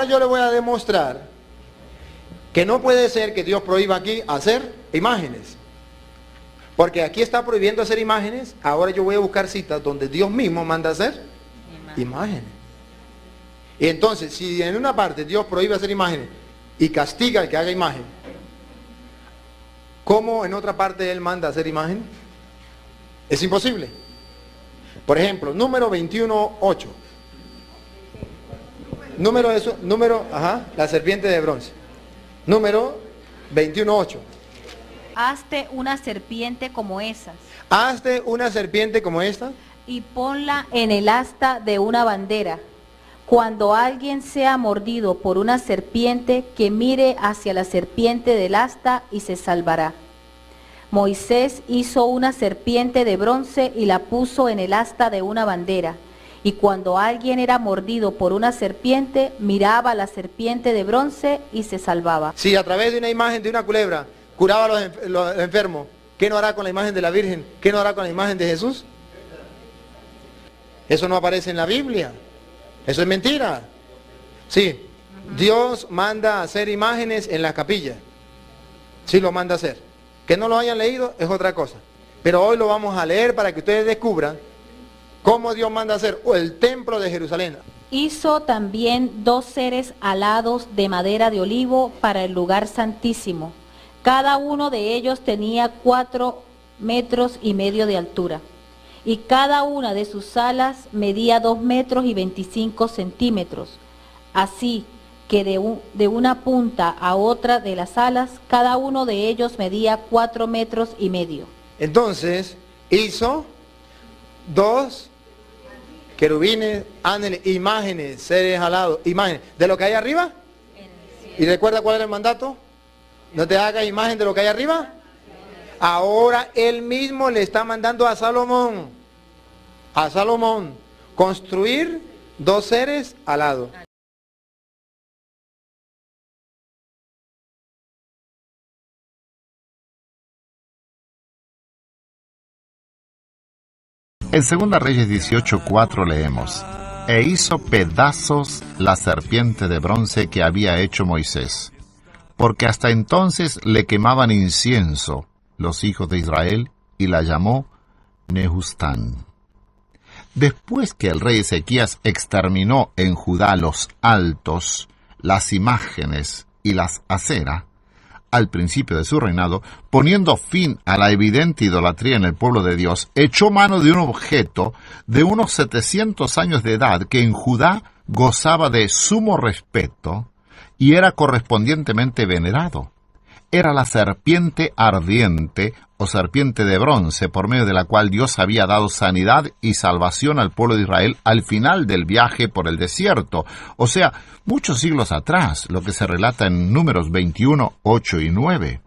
yo le voy a demostrar que no puede ser que Dios prohíba aquí hacer imágenes. Porque aquí está prohibiendo hacer imágenes. Ahora yo voy a buscar citas donde Dios mismo manda hacer imágenes. Y entonces, si en una parte Dios prohíbe hacer imágenes y castiga al que haga imagen, ¿cómo en otra parte Él manda hacer imagen? Es imposible. Por ejemplo, número 21:8. La serpiente de bronce. Número 21:8. Hazte una serpiente como esas. Hazte una serpiente como esta. Y ponla en el asta de una bandera. Cuando alguien sea mordido por una serpiente, que mire hacia la serpiente del asta y se salvará. Moisés hizo una serpiente de bronce y la puso en el asta de una bandera. Y cuando alguien era mordido por una serpiente, miraba a la serpiente de bronce y se salvaba. Si a través de una imagen de una culebra curaba a los enfermos, ¿qué no hará con la imagen de la Virgen? ¿Qué no hará con la imagen de Jesús? Eso no aparece en la Biblia. Eso es mentira. Sí, Dios manda a hacer imágenes en la capilla. Sí lo manda a hacer. Que no lo hayan leído es otra cosa. Pero hoy lo vamos a leer para que ustedes descubran cómo Dios manda a hacer el templo de Jerusalén. Hizo también 2 seres alados de madera de olivo para el lugar santísimo. Cada uno de ellos tenía 4,5 metros de altura. Y cada una de sus alas medía 2,25 metros. Así que de una punta a otra de las alas, cada uno de ellos medía 4,5 metros. Entonces, hizo 2 querubines, ángeles, imágenes, seres alados, imágenes. ¿De lo que hay arriba? ¿Y recuerda cuál era el mandato? ¿No te hagas imagen de lo que hay arriba? Ahora él mismo le está mandando a Salomón, construir 2 seres alados. En 2 Reyes 18:4 leemos: E hizo pedazos la serpiente de bronce que había hecho Moisés, porque hasta entonces le quemaban incienso los hijos de Israel, y la llamó Nehustán. Después que el rey Ezequías exterminó en Judá los altos, las imágenes y las aceras, al principio de su reinado, poniendo fin a la evidente idolatría en el pueblo de Dios, echó mano de un objeto de unos 700 años de edad que en Judá gozaba de sumo respeto y era correspondientemente venerado. Era la serpiente ardiente o serpiente de bronce, por medio de la cual Dios había dado sanidad y salvación al pueblo de Israel al final del viaje por el desierto, o sea, muchos siglos atrás, lo que se relata en Números 21, 8 y 9.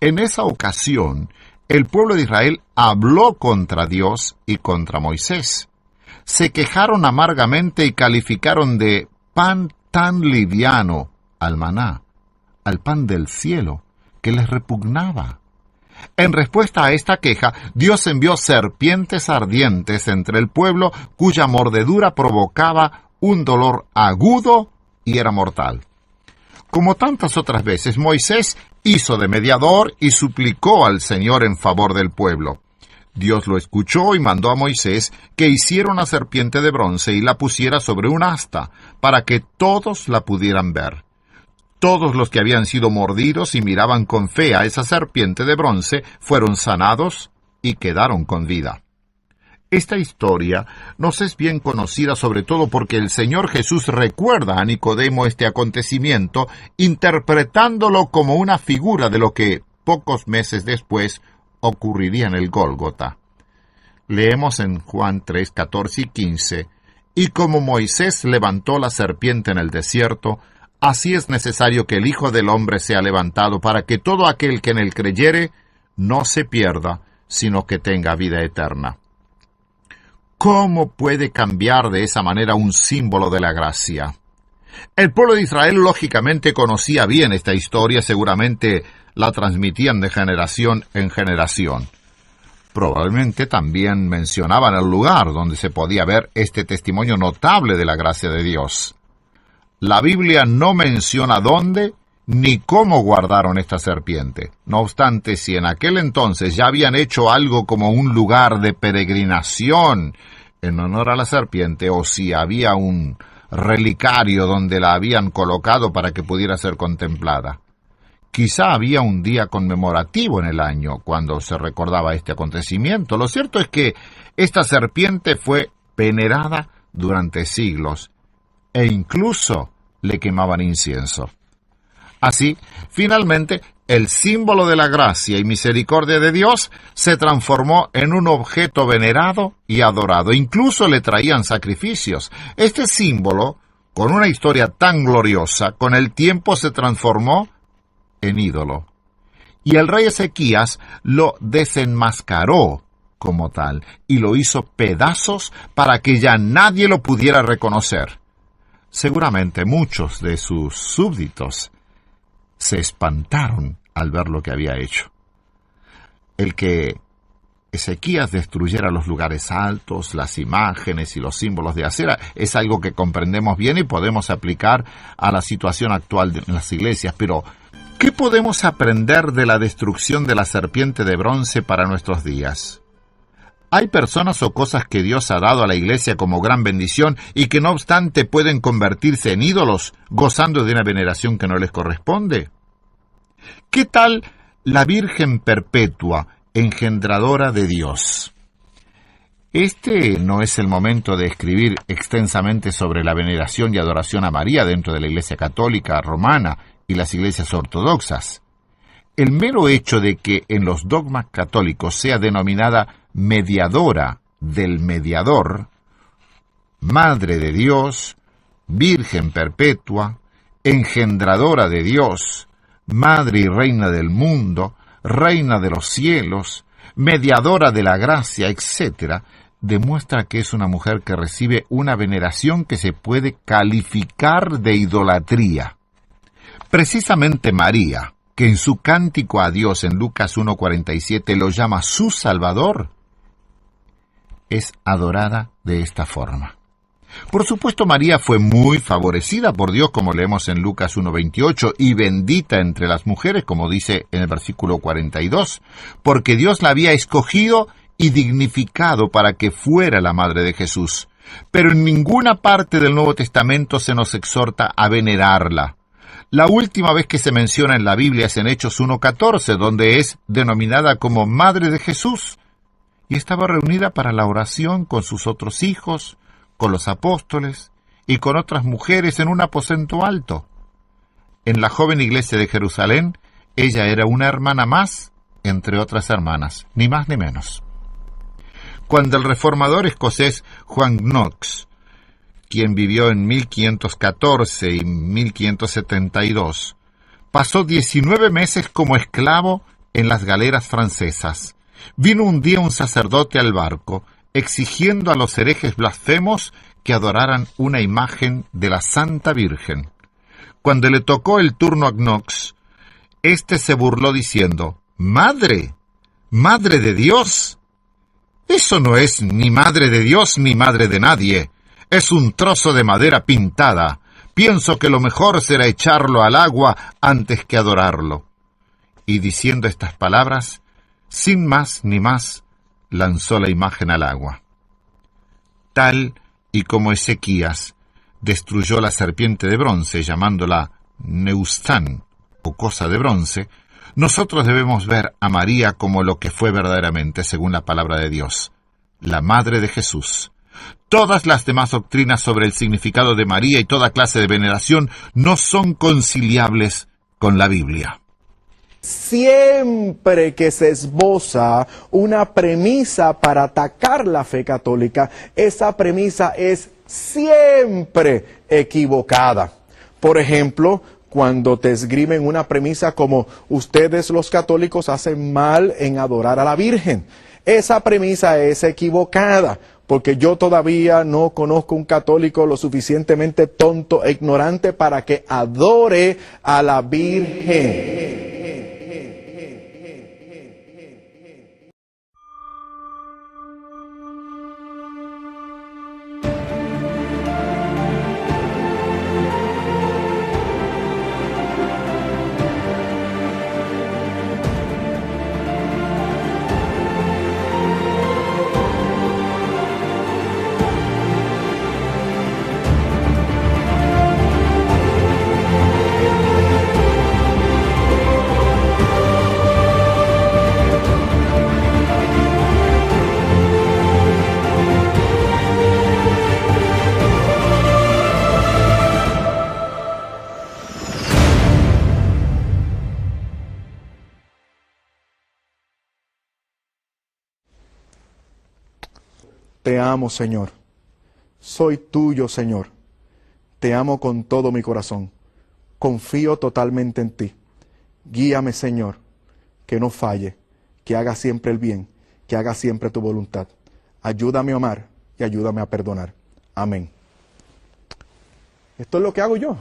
En esa ocasión, el pueblo de Israel habló contra Dios y contra Moisés. Se quejaron amargamente y calificaron de pan tan liviano al maná, al pan del cielo, que les repugnaba. En respuesta a esta queja, Dios envió serpientes ardientes entre el pueblo, cuya mordedura provocaba un dolor agudo y era mortal. Como tantas otras veces, Moisés hizo de mediador y suplicó al Señor en favor del pueblo. Dios lo escuchó y mandó a Moisés que hiciera una serpiente de bronce y la pusiera sobre un asta, para que todos la pudieran ver. Todos los que habían sido mordidos y miraban con fe a esa serpiente de bronce fueron sanados y quedaron con vida. Esta historia nos es bien conocida sobre todo porque el Señor Jesús recuerda a Nicodemo este acontecimiento, interpretándolo como una figura de lo que pocos meses después ocurriría en el Gólgota. Leemos en Juan 3, 14 y 15, «Y como Moisés levantó la serpiente en el desierto, así es necesario que el Hijo del Hombre sea levantado para que todo aquel que en él creyere no se pierda, sino que tenga vida eterna». ¿Cómo puede cambiar de esa manera un símbolo de la gracia? El pueblo de Israel lógicamente conocía bien esta historia, seguramente la transmitían de generación en generación. Probablemente también mencionaban el lugar donde se podía ver este testimonio notable de la gracia de Dios. la Biblia no menciona dónde ni cómo guardaron esta serpiente. No obstante, si en aquel entonces ya habían hecho algo como un lugar de peregrinación en honor a la serpiente, o si había un relicario donde la habían colocado para que pudiera ser contemplada. Quizá había un día conmemorativo en el año cuando se recordaba este acontecimiento. Lo cierto es que esta serpiente fue venerada durante siglos e incluso le quemaban incienso. Así, finalmente, el símbolo de la gracia y misericordia de Dios se transformó en un objeto venerado y adorado. Incluso le traían sacrificios. Este símbolo, con una historia tan gloriosa, con el tiempo se transformó en ídolo. Y el rey Ezequías lo desenmascaró como tal y lo hizo pedazos para que ya nadie lo pudiera reconocer. Seguramente muchos de sus súbditos se espantaron al ver lo que había hecho. El que Ezequías destruyera los lugares altos, las imágenes y los símbolos de Acera es algo que comprendemos bien y podemos aplicar a la situación actual en las iglesias, pero ¿qué podemos aprender de la destrucción de la serpiente de bronce para nuestros días? Hay personas o cosas que Dios ha dado a la iglesia como gran bendición y que no obstante pueden convertirse en ídolos, gozando de una veneración que no les corresponde. ¿Qué tal la Virgen Perpetua, engendradora de Dios? Este no es el momento de escribir extensamente sobre la veneración y adoración a María dentro de la Iglesia Católica Romana y las iglesias ortodoxas. El mero hecho de que en los dogmas católicos sea denominada mediadora del mediador, Madre de Dios, Virgen Perpetua, engendradora de Dios, Madre y Reina del mundo, Reina de los cielos, mediadora de la gracia, etc., demuestra que es una mujer que recibe una veneración que se puede calificar de idolatría. Precisamente María, que en su cántico a Dios en Lucas 1:47 lo llama su Salvador, es adorada de esta forma. Por supuesto, María fue muy favorecida por Dios, como leemos en Lucas 1:28, y bendita entre las mujeres, como dice en el versículo 42, porque Dios la había escogido y dignificado para que fuera la madre de Jesús. Pero en ninguna parte del Nuevo Testamento se nos exhorta a venerarla. La última vez que se menciona en la Biblia es en Hechos 1:14, donde es denominada como Madre de Jesús, y estaba reunida para la oración con sus otros hijos, con los apóstoles y con otras mujeres en un aposento alto. En la joven iglesia de Jerusalén, ella era una hermana más entre otras hermanas, ni más ni menos. Cuando el reformador escocés Juan Knox, quien vivió en 1514 y 1572, pasó 19 meses como esclavo en las galeras francesas, vino un día un sacerdote al barco, exigiendo a los herejes blasfemos que adoraran una imagen de la Santa Virgen. Cuando le tocó el turno a Knox, éste se burló diciendo: «¡Madre! ¡Madre de Dios! Eso no es ni madre de Dios ni madre de nadie. Es un trozo de madera pintada. Pienso que lo mejor será echarlo al agua antes que adorarlo». Y diciendo estas palabras, sin más ni más, lanzó la imagen al agua. Tal y como Ezequías destruyó la serpiente de bronce, llamándola Neustán, o cosa de bronce, nosotros debemos ver a María como lo que fue verdaderamente, según la palabra de Dios, la Madre de Jesús. Todas las demás doctrinas sobre el significado de María y toda clase de veneración no son conciliables con la Biblia. Siempre que se esboza una premisa para atacar la fe católica, esa premisa es siempre equivocada. Por ejemplo, cuando te esgrimen una premisa como ustedes los católicos hacen mal en adorar a la Virgen, esa premisa es equivocada, porque yo todavía no conozco un católico lo suficientemente tonto e ignorante para que adore a la Virgen. te amo, Señor. Soy tuyo, Señor. Te amo con todo mi corazón. Confío totalmente en ti. Guíame, Señor, que no falle, que haga siempre el bien, que haga siempre tu voluntad. Ayúdame a amar y ayúdame a perdonar. Amén. Esto es lo que hago yo.